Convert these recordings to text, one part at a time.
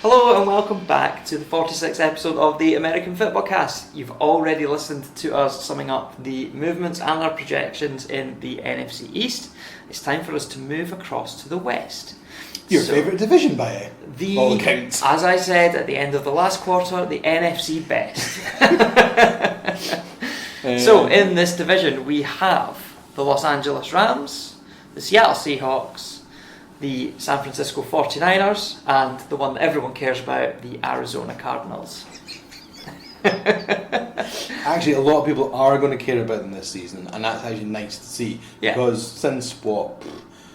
Hello and welcome back to the 46th episode of the American Fitbaw Cast. You've already listened to us summing up the movements and our projections in the NFC East. It's time for us to move across to the West. Your favourite division by all accounts. As I said at the end of the last quarter, the NFC Best. So in this division we have the Los Angeles Rams, the Seattle Seahawks, the San Francisco 49ers, and the one that everyone cares about, the Arizona Cardinals. Actually, a lot of people are going to care about them this season, and that's actually nice to see. Yeah. Because since Kurt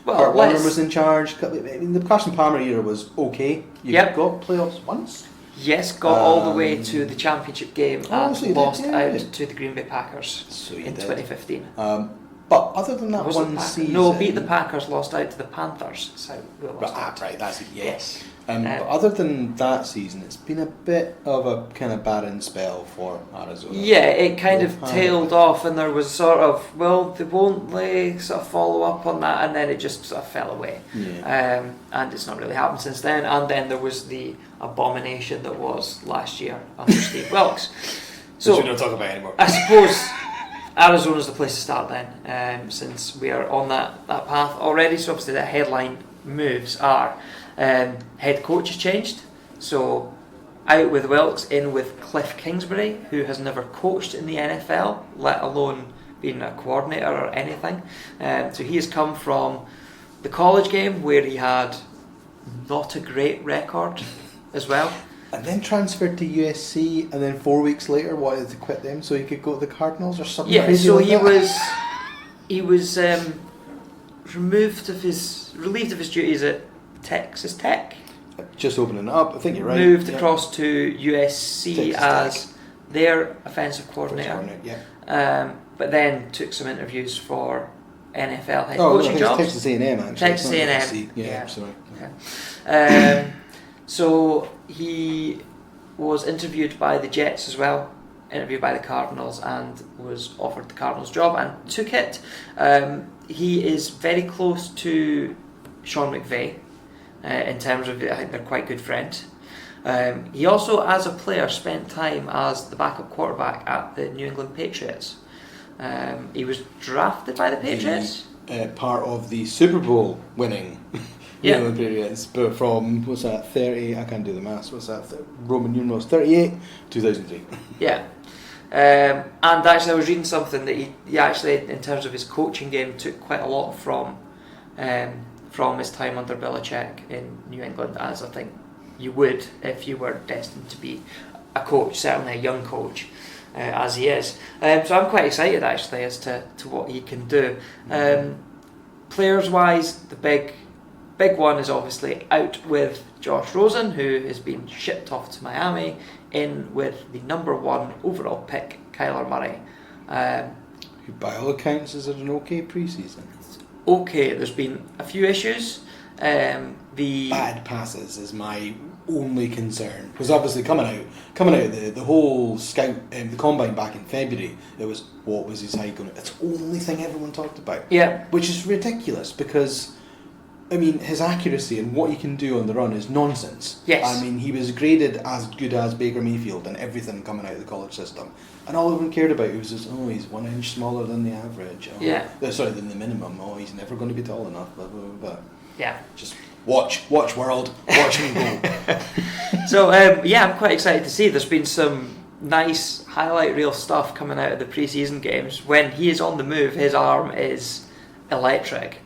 Warner was in charge, I mean, the Carson Palmer era was okay. You got playoffs once. Yes, got all the way to the championship game and lost out to the Green Bay Packers in 2015. But other than that season... No, beat the Packers, lost out to the Panthers. So we lost out. Right, that's it, yes. But other than that season, it's been a bit of a kind of barren spell for Arizona. Yeah, it kind of tailed off, and there was sort of, they won't sort of follow up on that, and then it just sort of fell away. Yeah. And it's not really happened since then. And then there was the abomination that was last year under Steve Wilkes. So which we don't talk about anymore. I suppose Arizona's the place to start then, since we are on that path already. So obviously the headline moves are head coach has changed. So out with Wilkes, in with Cliff Kingsbury, who has never coached in the NFL, let alone being a coordinator or anything. So he has come from the college game where he had not a great record as well. And then transferred to USC, and then 4 weeks later wanted to quit them so he could go to the Cardinals or something crazy so like he was relieved of his duties at Texas Tech. Just opening it up, I think you're right. Moved across to USC as their offensive coordinator. But then took some interviews for NFL head coaching jobs. Texas A&M actually. Texas A&M. USC. Yeah, sorry. Okay. So he was interviewed by the Jets as well, interviewed by the Cardinals, and was offered the Cardinals job and took it. He is very close to Sean McVay in terms of, I think they're quite good friends. He also, as a player, spent time as the backup quarterback at the New England Patriots. He was drafted by the Patriots. Part of the Superbowl winning. Yeah, but from 30? I can't do the maths. What's that? Roman numerals 38, 2003. Yeah, and actually, I was reading something that he actually, in terms of his coaching game, took quite a lot from his time under Belichick in New England, as I think you would if you were destined to be a coach, certainly a young coach, as he is. So I'm quite excited actually as to what he can do. Players wise, the big one is obviously out with Josh Rosen, who has been shipped off to Miami, in with the number 1 overall pick, Kyler Murray. Who by all accounts is at an okay preseason. Okay, there's been a few issues. The bad passes is my only concern. Because obviously coming out the whole scout the combine back in February, it was what was his height going to, it's the only thing everyone talked about. Yeah. Which is ridiculous because I mean, his accuracy and what he can do on the run is nonsense. Yes. I mean, he was graded as good as Baker Mayfield and everything coming out of the college system. And all everyone cared about was just, he's 1 inch smaller than the average. Than the minimum. He's never going to be tall enough. Blah, blah, blah. Yeah. Just watch world, watch him go. So, I'm quite excited to see. There's been some nice highlight reel stuff coming out of the preseason games. When he is on the move, his arm is electric.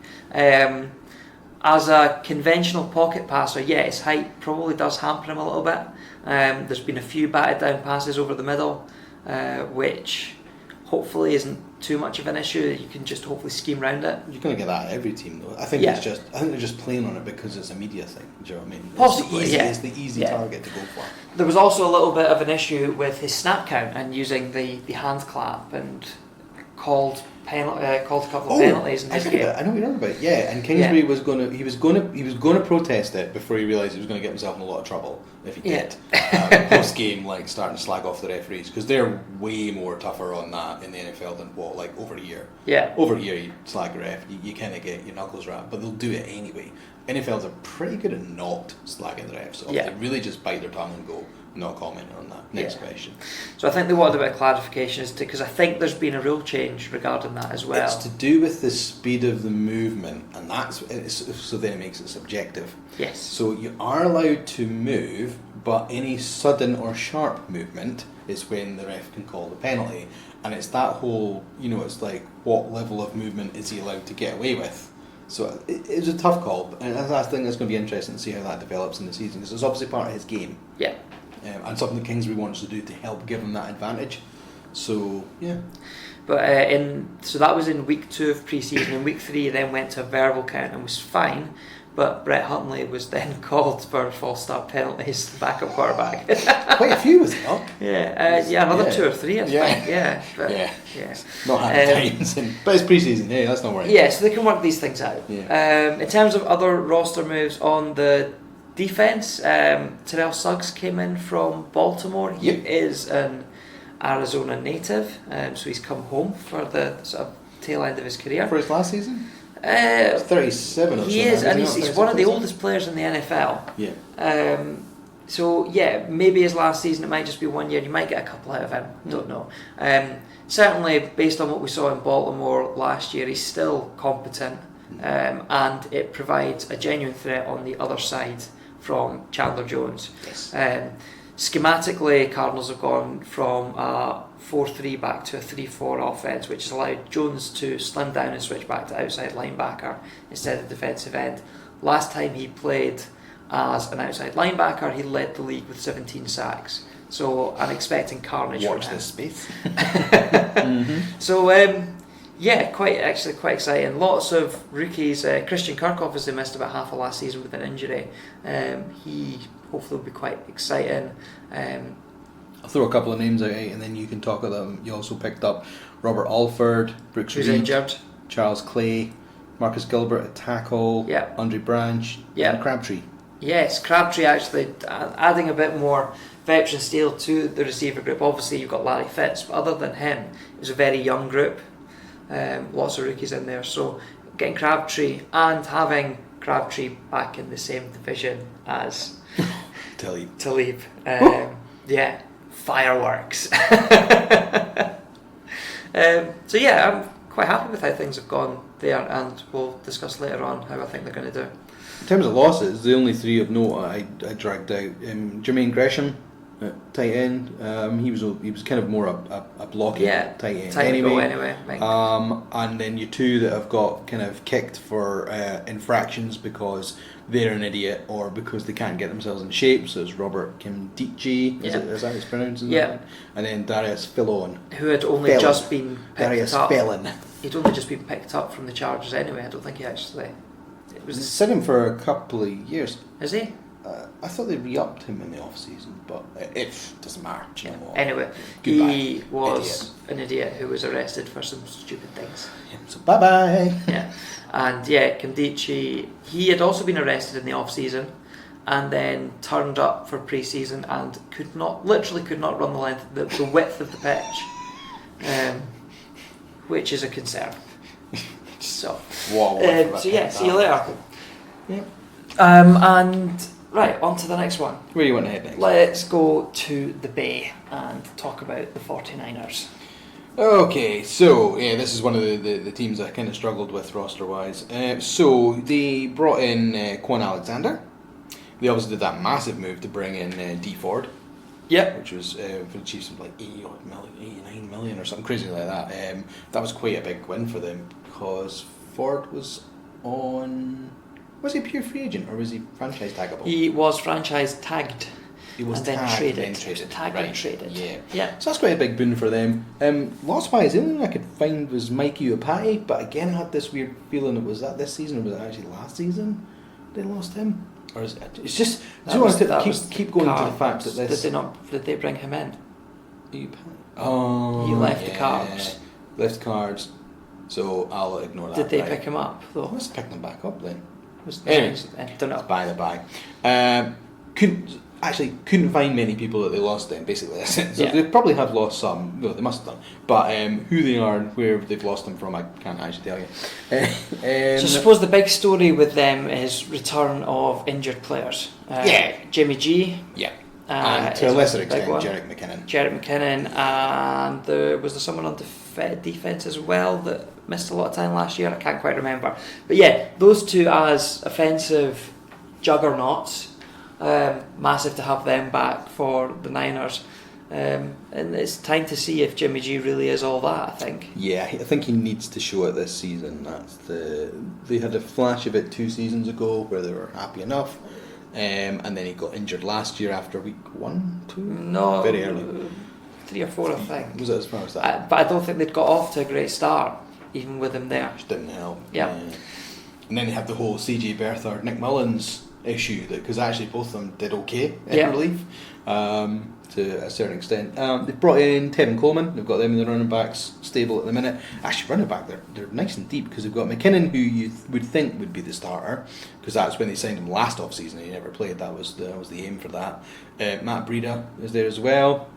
As a conventional pocket passer, his height probably does hamper him a little bit. There's been a few batted down passes over the middle, which hopefully isn't too much of an issue. You can just hopefully scheme around it. You're going to get that at every team, though. I think they're just playing on it because it's a media thing. Do you know what I mean? Possibly, it's the easy target to go for. There was also a little bit of an issue with his snap count and using the hand clap, and called a couple of penalties in his game. I know what you're talking about. Yeah, and Kingsbury was going to protest it before he realised he was going to get himself in a lot of trouble if he did. Post game, starting to slag off the referees because they're way more tougher on that in the NFL than over here. Yeah. Over here, you slag a ref, you kind of get your knuckles wrapped, but they'll do it anyway. NFLs are pretty good at not slagging the refs off. Yeah. They really just bite their tongue and go, not commenting on that. Next question. So I think they wanted a bit of clarification because I think there's been a rule change regarding that as well. It's to do with the speed of the movement, and so then it makes it subjective. Yes. So you are allowed to move, but any sudden or sharp movement is when the ref can call the penalty. And it's that whole, it's like, what level of movement is he allowed to get away with? So it was a tough call, and I think it's going to be interesting to see how that develops in the season, because it's obviously part of his game. Yeah. And something that Kingsbury wants to do to help give him that advantage. So, yeah. But so that was in week 2 of pre-season. In week 3, then went to a verbal count and was fine. But Brett Huntley was then called for false start penalties, the backup quarterback. Quite a few, was it not? Another 2 or 3, I think. Yeah. Not having times, but it's pre-season. Hey, that's not worrying. Yeah, so they can work these things out. Yeah. In terms of other roster moves on the defense, Terrell Suggs came in from Baltimore. He is an Arizona native, so he's come home for the sort of tail end of his career. For his last season? 37 or so. He is, and he's one of the oldest players in the NFL. Yeah. So maybe his last season, it might just be 1 year. You might get a couple out of him. Don't know. Certainly, based on what we saw in Baltimore last year, he's still competent, and it provides a genuine threat on the other side from Chandler Jones. Yes. Schematically, Cardinals have gone from a 4-3 back to a 3-4 offense, which has allowed Jones to slim down and switch back to outside linebacker instead of defensive end. Last time he played as an outside linebacker, he led the league with 17 sacks. So I'm expecting carnage. Watch from him. this space. So quite exciting. Lots of rookies. Christian Kirk obviously missed about half of last season with an injury. He hopefully will be quite exciting. I'll throw a couple of names out, and then you can talk about them. You also picked up Robert Alford, Brooks Who's Reed, injured. Charles Clay, Marcus Gilbert at tackle, Andre Branch, and Crabtree. Yes, Crabtree actually adding a bit more veteran steel to the receiver group. Obviously you've got Larry Fitz, but other than him, it was a very young group. Lots of rookies in there. So getting Crabtree and having Crabtree back in the same division as Talib. Fireworks. I'm quite happy with how things have gone there, and we'll discuss later on how I think they're going to do. In terms of losses, the only 3 of note I dragged out, Jermaine Gresham at tight end. He was kind of more a blocking tight end anyway. And then you 2 that have got kind of kicked for infractions because they're an idiot or because they can't get themselves in shape. So it's Robert Kimdichie, is that how it's pronounced? Yeah. And then Darius Fillon, who had only just been picked up. Fellon. He'd only just been picked up from the Chargers anyway. I don't think he actually. It was. Set him for a couple of years. Is he? I thought they re-upped him in the off-season, but it doesn't matter. Anyway, Goodbye. he was an idiot who was arrested for some stupid things. So bye-bye. And Kimdichie, he had also been arrested in the off-season and then turned up for pre-season and could not run the width of the pitch, which is a concern. So, see you later. Yeah. And right, on to the next one. Where do you want to head next? Let's go to the Bay and talk about the 49ers. Okay, so this is one of the teams I kind of struggled with roster-wise. So they brought in Quan Alexander. They obviously did that massive move to bring in D Ford. Yep. Which was for the Chiefs like 89 million or something crazy like that. That was quite a big win for them because Ford was on. Was he a pure free agent or was he franchise taggable? He was franchise tagged. He was then traded. Tagged right. and traded. Yeah. So that's quite a big boon for them. Loss-wise, the only thing I could find was Mikey Upati, but again I had this weird feeling was that this season or was it actually last season they lost him? Or is it, it's just I want to keep going to the fact that this did they bring him in? Oh, he left the cards. Left cards. So I'll ignore that. Did they pick him up though? Let's pick them back up then. Anyways, I don't know. By the by. actually couldn't find many people that they lost then, basically. So Yeah. they probably have lost some, well, they must have done, but who they are and where they've lost them from, I can't actually tell you. So I suppose the big story with them is return of injured players. Jimmy G. Yeah. And to a lesser extent, Jerick McKinnon, and there was someone on defence as well that missed a lot of time last year. I can't quite remember, but yeah, those two as offensive juggernauts. Massive to have them back for the Niners, and it's time to see if Jimmy G really is all that. I think. Yeah, I think he needs to show it this season. They had a flash of it 2 seasons ago where they were happy enough. And then he got injured last year after week 1, 2? No, very early. 3 or 4, I think. Was it as far as that? But I don't think they'd got off to a great start, even with him there. Which didn't help. Yeah. And then they have the whole CJ Beathard, Nick Mullins issue, because actually both of them did okay in relief to a certain extent. They've brought in Tevin Coleman. They've got them in the running backs stable at the minute. Actually, running back, they're nice and deep because they've got McKinnon, who you would think would be the starter, because that's when they signed him last off season and he never played. That was the aim for that. Matt Breida is there as well.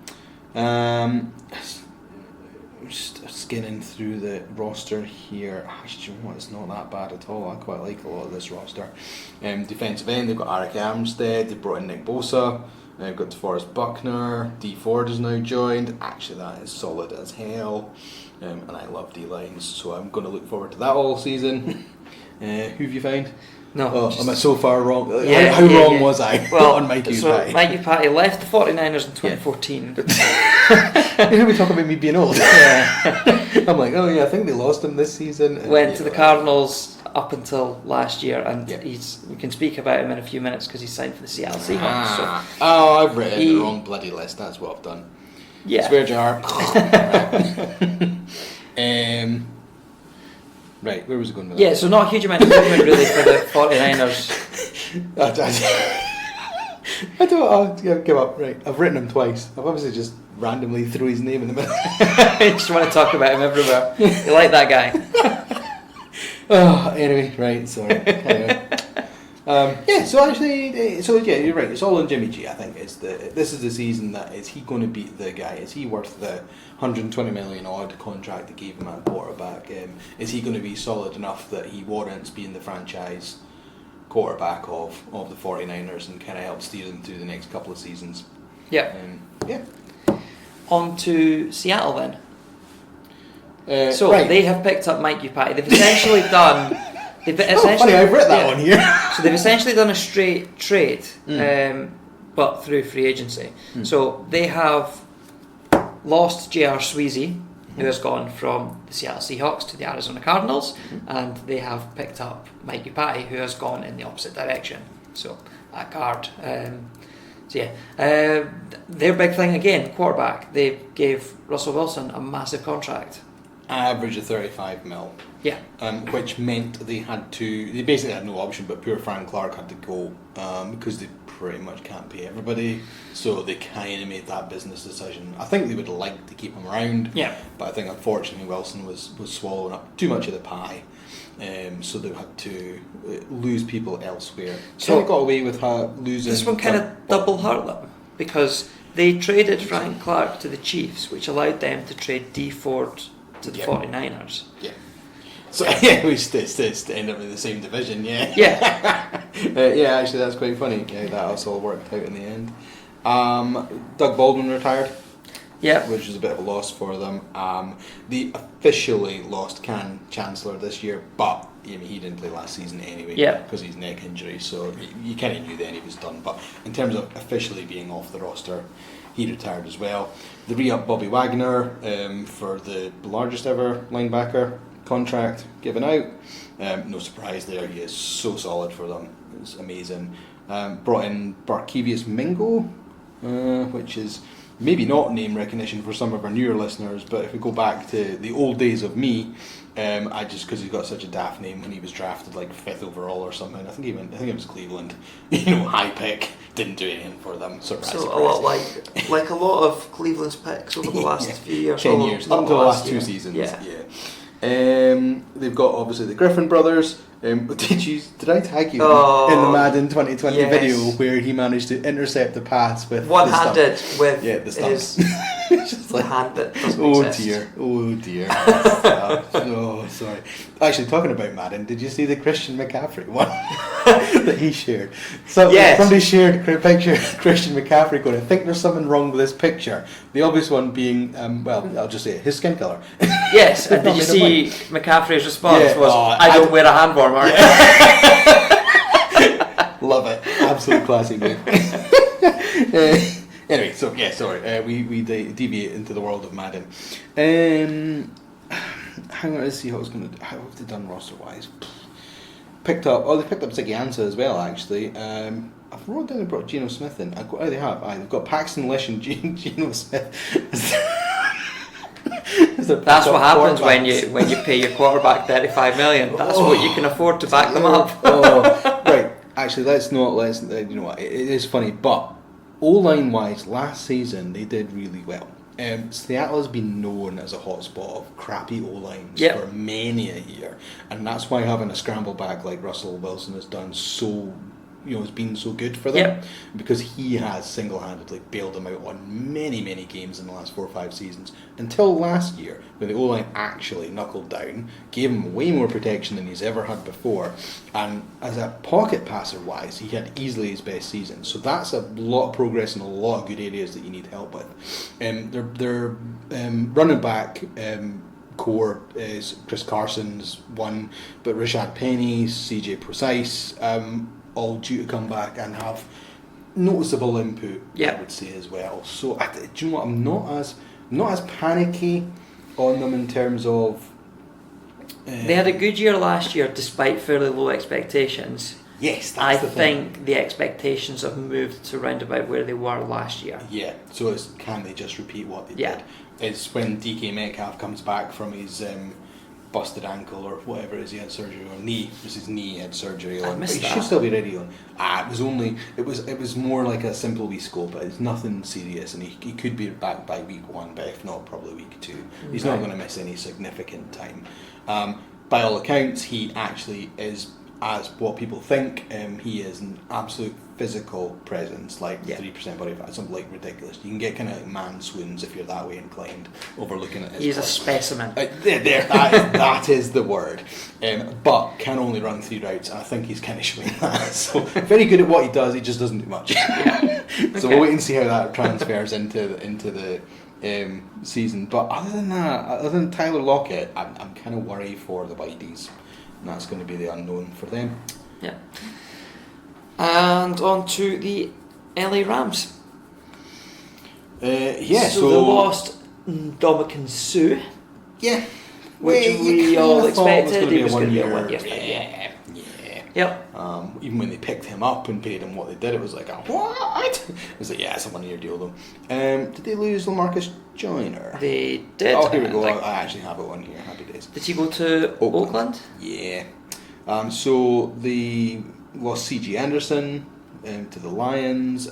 Just skinning through the roster here. Actually, it's not that bad at all. I quite like a lot of this roster. Defensive end, they've got Arik Armstead. They brought in Nick Bosa. They've got DeForest Buckner. D Ford has now joined. Actually, that is solid as hell. And I love D lines, so I'm going to look forward to that all season. Who have you found? No. Am I so far wrong? Yeah, How wrong was I on Mikey Patty? Mikey Patty left the 49ers in 2014. You know, we talk about me being old. Yeah. I'm like, oh yeah, I think they lost him this season. Went to the Cardinals up until last year, and we can speak about him in a few minutes because he signed for the Seattle Seahawks. I've written the wrong bloody list. That's what I've done. Yeah. Swear jar. Right, where was it going with that? Yeah, so not a huge amount of movement really for the 49ers. I don't give up. Right, I've written him twice. I've obviously just randomly threw his name in the middle. You just want to talk about him everywhere. You like that guy. Anyway, right, sorry. Anyway. You're right. It's all on Jimmy G. I think this is the season that is he going to beat the guy? Is he worth the $120 million odd contract that gave him at quarterback? Is he going to be solid enough that he warrants being the franchise quarterback of the 49ers and kind of help steer them through the next couple of seasons? Yeah. On to Seattle then. They have picked up Mikey Patty. They've essentially done. Funny, I've written that one here. So they've essentially done a straight trade, but through free agency. So they have lost J.R. Sweezy, who has gone from the Seattle Seahawks to the Arizona Cardinals, and they have picked up Mikey Patty, who has gone in the opposite direction. So at guard. Their big thing again, quarterback. They gave Russell Wilson a massive contract. Average of 35 mil. Yeah. Which meant they basically had no option, but poor Frank Clark had to go because they pretty much can't pay everybody. So they kind of made that business decision. I think they would like to keep him around. Yeah. But I think unfortunately Wilson was swallowing up too much of the pie. So they had to lose people elsewhere. So they got away with losing. This one kind of double hurt them because they traded Frank Clark to the Chiefs, which allowed them to trade D Ford to the 49ers. Yeah. So we still end up in the same division. Yeah. Yeah. Actually, that's quite funny. Yeah, that all worked out in the end. Doug Baldwin retired. Yeah. Which is a bit of a loss for them. They officially lost Chancellor this year, but he didn't play last season anyway because of his neck injury, so you kind of knew then he was done. But in terms of officially being off the roster, he retired as well. They re-upped Bobby Wagner for the largest ever linebacker contract given out. No surprise there, he is so solid for them. It's amazing. Brought in Barkevius Mingo, which is maybe not name recognition for some of our newer listeners, but if we go back to the old days of me, because he's got such a daft name when he was drafted like 5th overall or something. I think it was Cleveland. High pick, didn't do anything for them. Surprise. A lot like a lot of Cleveland's picks over the last few years. 10 years, up until the last 2 seasons. Yeah. They've got obviously the Griffin brothers, Did I tag you in the Madden 2020 video where he managed to intercept the pass with one-handed with the stumps? Just like hand that doesn't exist. Oh dear. Oh, sorry. Actually, talking about Madden, did you see the Christian McCaffrey one that he shared? So somebody shared a picture of Christian McCaffrey going, I think there's something wrong with this picture. The obvious one being, I'll just say it, his skin colour. Yes, and did you see McCaffrey's response was, I don't wear a hand warmer. Love it. Absolute classic move. Anyway, so sorry, we deviate into the world of Madden. Hang on, let's see how have they done roster-wise. They picked up Ziggy Ansah as well, actually. I've wrote down they brought Geno Smith in. They've got Paxton Lish and Geno Smith. That's what happens when you pay your quarterback $35 million. That's what you can afford to back them up. Right, actually, let's you know what, it is funny, but O-line wise, last season they did really well. Seattle has been known as a hotspot of crappy O-lines for many a year, and that's why having a scramble back like Russell Wilson has done has been so good for them, because he has single-handedly bailed them out on many games in the last 4 or 5 seasons, until last year when the O-line actually knuckled down, gave him way more protection than he's ever had before, and as a pocket passer wise he had easily his best season. So that's a lot of progress in a lot of good areas that you need help with. Their running back core is Chris Carson's one, but Rashad Penny, CJ Precise, all due to come back and have noticeable input, I would say, as well. So, do you know what? I'm not as panicky on them in terms of. They had a good year last year, despite fairly low expectations. Yes, that's the thing. I think the expectations have moved to round about where they were last year. Yeah. So can they just repeat what they did? It's when DK Metcalf comes back from his busted ankle or whatever it is he had surgery on. Knee. It was his knee he had surgery on. But he should still be ready on. It was more like a simple wee scope. It's nothing serious, and he could be back by week 1, but if not, probably week 2. He's not going to miss any significant time. By all accounts, he actually is, as what people think, he is an absolute physical presence, like 3% body fat, something like ridiculous. You can get kind of like man swoons if you're that way inclined over looking at his He's a specimen. That is the word. But can only run 3 routes, and I think he's kind of showing that. So very good at what he does, he just doesn't do much. So we'll wait and see how that transfers into the season. But other than that, other than Tyler Lockett, I'm kind of worried for the Whiteys. And that's going to be the unknown for them. Yeah. And on to the LA Rams. So they lost Ndamukong Suh. Yeah. Which we all expected. He was going to be a 1 year thing. Yeah. Yep. Even when they picked him up and paid him what they did, it was like, what? It was like, it's a 1 year deal though. Did they lose LaMarcus Joyner? They did. Oh, here we go. I actually have it on here. Happy days. Did he go to Oakland? Yeah. So they lost C.J. Anderson to the Lions.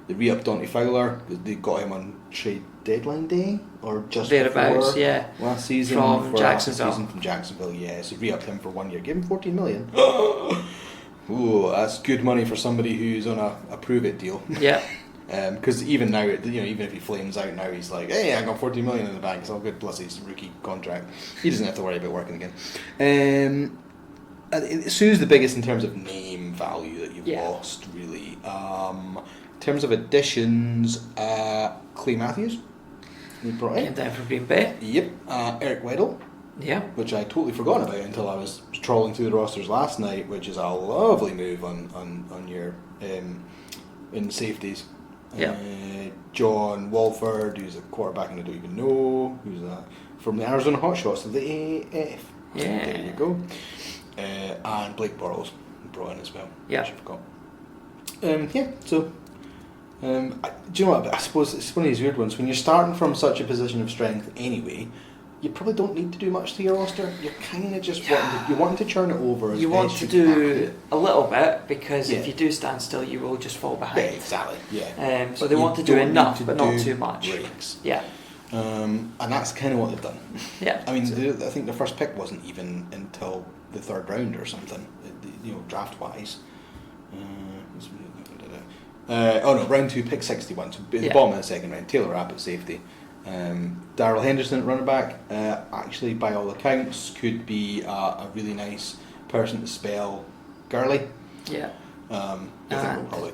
They re-upped Dante Fowler. They got him on trade deadline day or just thereabouts, before last season from Jacksonville. From Jacksonville, yeah. So re-upped him for 1 year. Give him $14 million. Ooh, that's good money for somebody who's on a prove it deal. Yeah. Because even now, even if he flames out now, he's like, hey, I got $14 million in the bank. It's all good. Plus his rookie contract. He doesn't have to worry about working again. Sue's the biggest in terms of name value that you've lost, really. In terms of additions, Clay Matthews, we brought in. Came down from Green Bay. Yep. Eric Weddle. Yeah. Which I totally forgot about until I was trawling through the rosters last night, which is a lovely move on your in safeties. Yeah. John Walford, who's a quarterback and I don't even know, who's from the Arizona Hotshots of the AF. Yeah. There you go. And Blake Bortles brought in as well. Yeah. Which I forgot. So. Do you know what? I suppose it's one of these weird ones. When you're starting from such a position of strength anyway, you probably don't need to do much to your roster. You're kind of just wanting to churn it over. You want to do a little bit, because if you do stand still, you will just fall behind. Yeah, exactly. Yeah. So they want to do enough, but not too much. Breaks. Yeah. And that's kind of what they've done. Yeah. I mean, I think the first pick wasn't even until the third round or something, draft-wise. Round 2, pick 61, so the bottom of the second round. Taylor Rapp at safety. Darrell Henderson at running back. Actually, by all accounts, could be a really nice person to spell Gurley. Yeah. And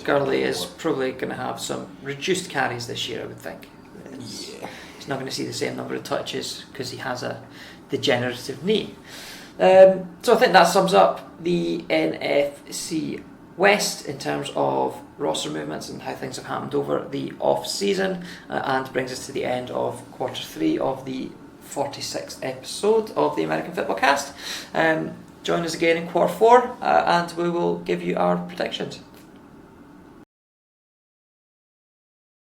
Gurley is probably going to have some reduced carries this year, I would think. He's not going to see the same number of touches because he has a degenerative knee. So I think that sums up the NFC West in terms of roster movements and how things have happened over the off-season, and brings us to the end of quarter 3 of the 46th episode of the American Fitbaw Cast. Join us again in quarter 4 and we will give you our predictions.